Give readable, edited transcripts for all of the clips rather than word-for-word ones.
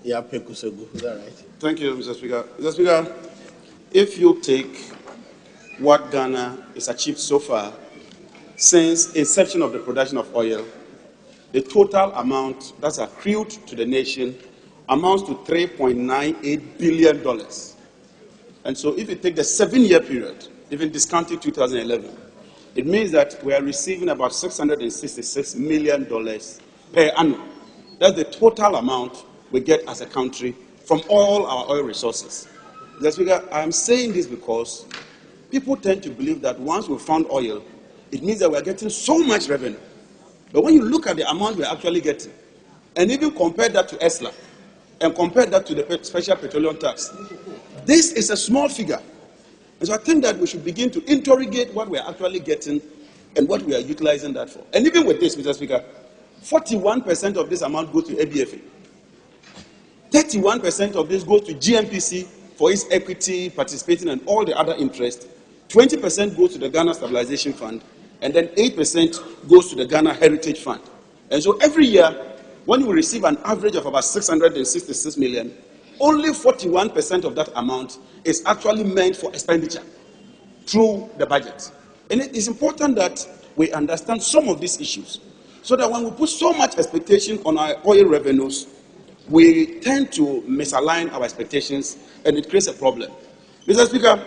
Yapekusegu. Is that right? Thank you, Mr. Speaker. Mr. Speaker, if you take what Ghana has achieved so far since inception of the production of oil, the total amount that's accrued to the nation amounts to $3.98 billion. And so if you take the 7-year period, even discounting 2011, it means that we are receiving about $666 million per annum. That's the total amount we get as a country from all our oil resources. Mr. Speaker, I'm saying this because people tend to believe that once we found oil, it means that we're getting so much revenue. But when you look at the amount we're actually getting, and even compare that to ESLA, and compare that to the special petroleum tax, this is a small figure. And so I think that we should begin to interrogate what we're actually getting and what we are utilizing that for. And even with this, Mr. Speaker, 41% of this amount goes to ABFA. 31% of this goes to GMPC for its equity, participating, and all the other interest. 20% goes to the Ghana Stabilization Fund, and then 8% goes to the Ghana Heritage Fund. And so every year, when we receive an average of about 666 million, only 41% of that amount is actually meant for expenditure through the budget. And it is important that we understand some of these issues, so that when we put so much expectation on our oil revenues, we tend to misalign our expectations, and it creates a problem. Mr. Speaker,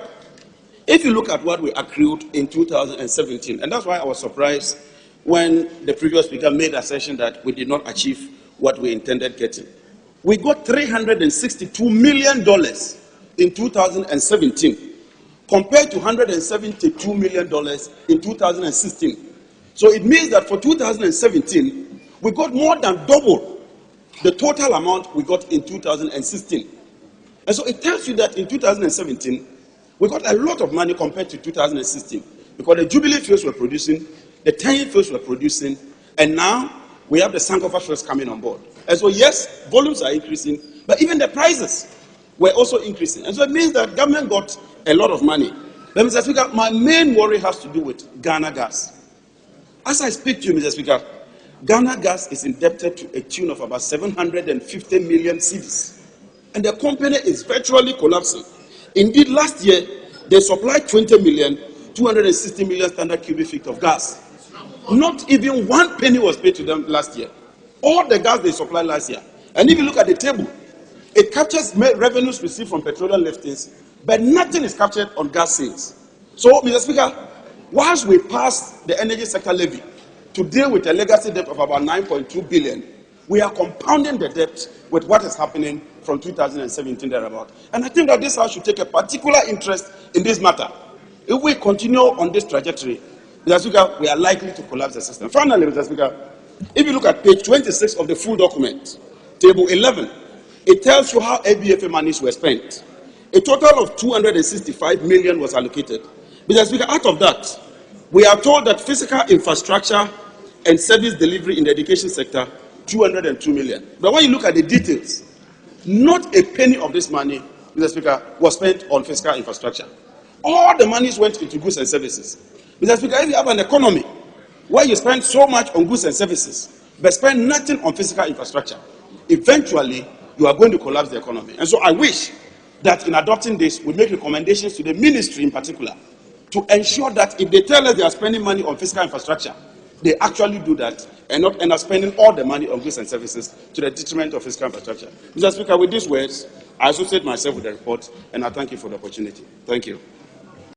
if you look at what we accrued in 2017, and that's why I was surprised when the previous speaker made a assertion that we did not achieve what we intended getting. We got $362 million in 2017, compared to $172 million in 2016. So it means that for 2017, we got more than double the total amount we got in 2016. And so it tells you that in 2017, we got a lot of money compared to 2016, because the Jubilee fields were producing, the 10-year fields were producing, and now we have the Sankofa fields coming on board. And so yes, volumes are increasing, but even the prices were also increasing. And so it means that government got a lot of money. But Mr. Speaker, my main worry has to do with Ghana Gas. As I speak to you, Mr. Speaker, Ghana Gas is indebted to a tune of about 750 million cedis. And the company is virtually collapsing. Indeed, last year, they supplied 20 million, 260 million standard cubic feet of gas. Not even 1 penny was paid to them last year. All the gas they supplied last year. And if you look at the table, it captures revenues received from petroleum liftings, but nothing is captured on gas sales. So, Mr. Speaker, whilst we pass the energy sector levy to deal with a legacy debt of about 9.2 billion, we are compounding the debt with what is happening from 2017 thereabout. And I think that this House should take a particular interest in this matter. If we continue on this trajectory, Mr. Speaker, we are likely to collapse the system. Finally, Mr. Speaker, if you look at page 26 of the full document, table 11, it tells you how ABFA monies were spent. A total of 265 million was allocated. Mr. Speaker, out of that, we are told that physical infrastructure and service delivery in the education sector, 202 million. But when you look at the details, not a penny of this money, Mr. Speaker, was spent on physical infrastructure. All the monies went into goods and services. Mr. Speaker, if you have an economy where you spend so much on goods and services, but spend nothing on physical infrastructure, eventually you are going to collapse the economy. And so I wish that in adopting this, we make recommendations to the ministry in particular to ensure that if they tell us they are spending money on physical infrastructure, they actually do that and not end up spending all the money on goods and services to the detriment of physical infrastructure. Mr. Speaker, with these words, I associate myself with the report, and I thank you for the opportunity. Thank you.